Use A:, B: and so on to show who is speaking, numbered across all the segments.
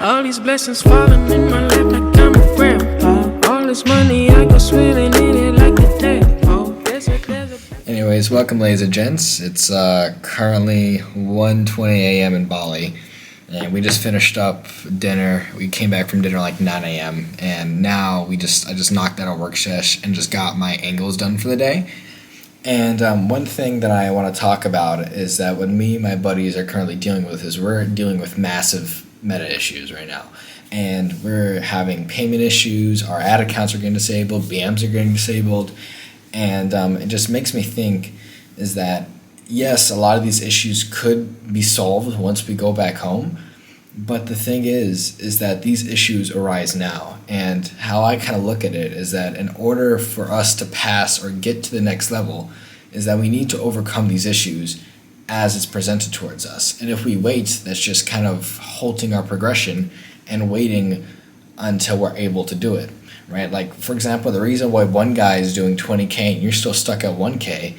A: All these blessings falling in my lap like I'm a grandpa. All this money I go swimming in it like a tadpole.
B: Anyways, welcome ladies and gents. It's currently 1:20 a.m. in Bali, and we just finished up dinner. We came back from dinner like 9 a.m. and now I just knocked out a work sesh and just got my angles done for the day. And one thing that I want to talk about is that what me and my buddies are currently dealing with is we're dealing with massive meta issues right now. And we're having payment issues, our ad accounts are getting disabled, BMs are getting disabled, and it just makes me think is that, yes, a lot of these issues could be solved once we go back home, but the thing is that these issues arise now. And how I kind of look at it is that in order for us to pass or get to the next level is that we need to overcome these issues as it's presented towards us. And if we wait, that's just kind of halting our progression and waiting until we're able to do it, right? Like, for example, the reason why one guy is doing 20K and you're still stuck at 1K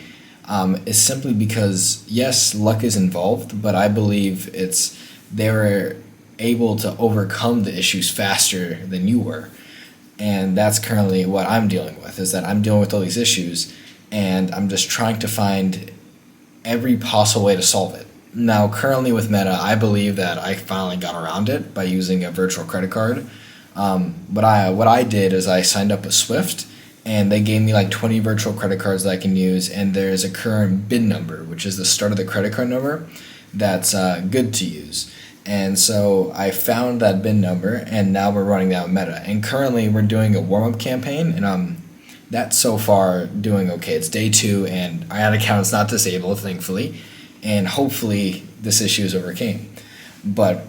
B: is simply because, yes, luck is involved, but I believe they were able to overcome the issues faster than you were. And that's currently what I'm dealing with, is that I'm dealing with all these issues and I'm just trying to find every possible way to solve it. Now, currently with Meta, I believe that I finally got around it by using a virtual credit card. What I did is I signed up with Swift, and they gave me like 20 virtual credit cards that I can use, and there's a current BIN number, which is the start of the credit card number, that's good to use. And so I found that BIN number, and now we're running that with Meta. And currently we're doing a warm-up campaign, and that's so far doing okay. It's day 2, and our ad account is not disabled, thankfully, and hopefully this issue is overcame. But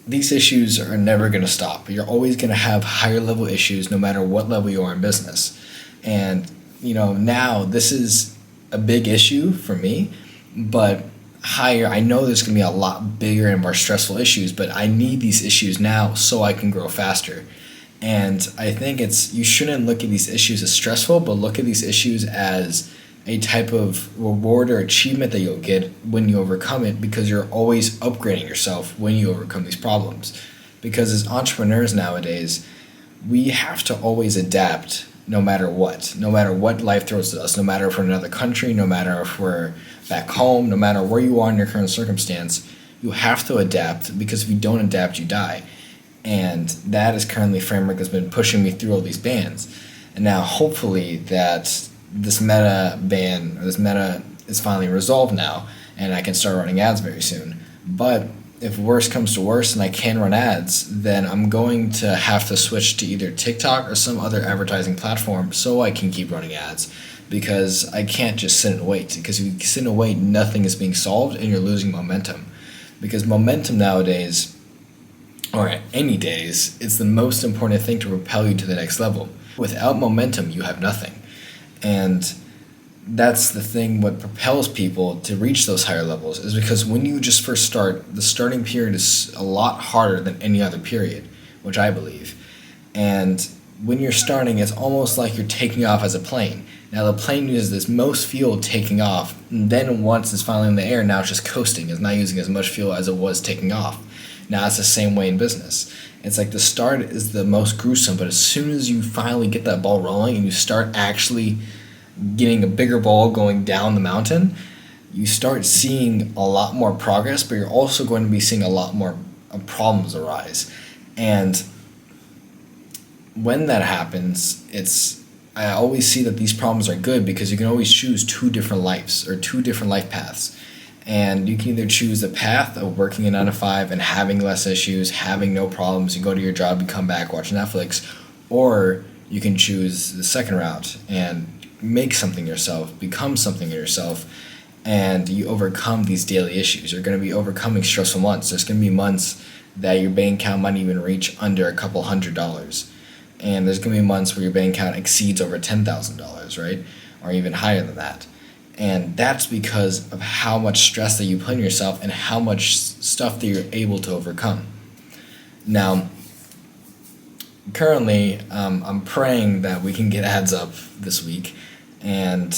B: these issues are never going to stop. You're always going to have higher level issues no matter what level you are in business. And, now this is a big issue for me, but higher, I know there's going to be a lot bigger and more stressful issues, but I need these issues now so I can grow faster. And I think you shouldn't look at these issues as stressful, but look at these issues as a type of reward or achievement that you'll get when you overcome it, because you're always upgrading yourself when you overcome these problems. Because as entrepreneurs nowadays, we have to always adapt no matter what life throws at us, no matter if we're in another country, no matter if we're back home, no matter where you are in your current circumstance, you have to adapt, because if you don't adapt, you die. And that is currently a framework that's been pushing me through all these bans. And now hopefully that this meta ban, or this meta, is finally resolved now, and I can start running ads very soon. But if worse comes to worse and I can run ads, then I'm going to have to switch to either TikTok or some other advertising platform so I can keep running ads, because I can't just sit and wait. Because if you sit and wait, nothing is being solved and you're losing momentum. Because momentum nowadays, or any days, it's the most important thing to propel you to the next level. Without momentum, you have nothing. And that's the thing, what propels people to reach those higher levels is because when you just first start, the starting period is a lot harder than any other period, which I believe. And when you're starting, it's almost like you're taking off as a plane. Now the plane uses this most fuel taking off, and then once it's finally in the air, now it's just coasting. It's not using as much fuel as it was taking off. Now it's the same way in business. It's like the start is the most gruesome, but as soon as you finally get that ball rolling and you start actually getting a bigger ball going down the mountain, you start seeing a lot more progress, but you're also going to be seeing a lot more problems arise. And when that happens, I always see that these problems are good, because you can always choose 2 different lives or 2 different life paths. And you can either choose the path of working a 9 to 5 and having less issues, having no problems, you go to your job, you come back, watch Netflix, or you can choose the second route and make something yourself, become something yourself, and you overcome these daily issues. You're going to be overcoming stressful months. There's going to be months that your bank account might even reach under a couple $100. And there's going to be months where your bank account exceeds over $10,000, right? Or even higher than that. And that's because of how much stress that you put on yourself and how much stuff that you're able to overcome. Now, currently, I'm praying that we can get ads up this week, and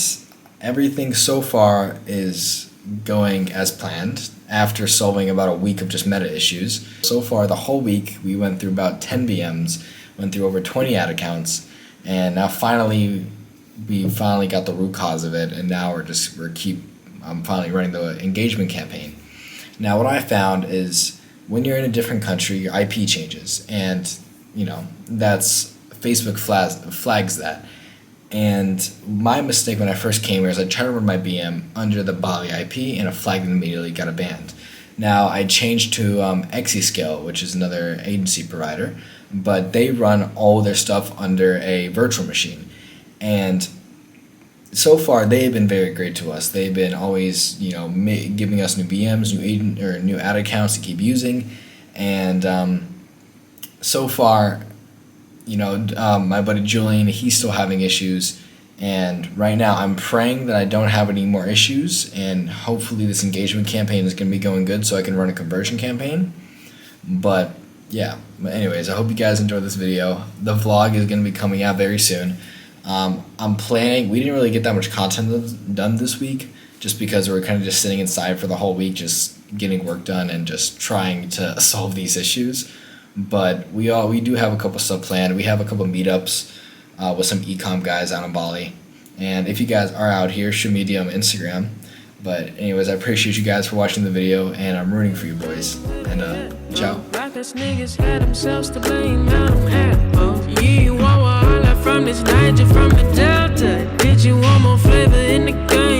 B: everything so far is going as planned. after solving about a week of just meta issues. So far, the whole week, we went through about 10 VMs, went through over 20 ad accounts, and now we finally got the root cause of it, and now I'm finally running the engagement campaign. Now, what I found is when you're in a different country, your IP changes, and that's Facebook flags that. And my mistake when I first came here is I tried to run my VM under the Bali IP, and it flagged and immediately got a banned. Now I changed to Exascale, which is another agency provider, but they run all their stuff under a virtual machine. And so far they've been very great to us. They've been always giving us new VMs, new ad accounts to keep using, and so far. My buddy Julian, he's still having issues, and right now I'm praying that I don't have any more issues, and hopefully this engagement campaign is going to be going good so I can run a conversion campaign. But anyways, I hope you guys enjoyed this video. The vlog is going to be coming out very soon. I'm planning, we didn't really get that much content done this week just because we were kind of just sitting inside for the whole week, just getting work done and just trying to solve these issues. But we do have a couple stuff planned. We have a couple meetups with some e-com guys out in Bali. And if you guys are out here, shoot me a DM on Instagram. But anyways, I appreciate you guys for watching the video, and I'm rooting for you boys. And ciao.
A: Rockers niggas had themselves to blame, now I'm at both. Yeah, you want one holla from this Niger, from the Delta. Did you want more flavor in the game?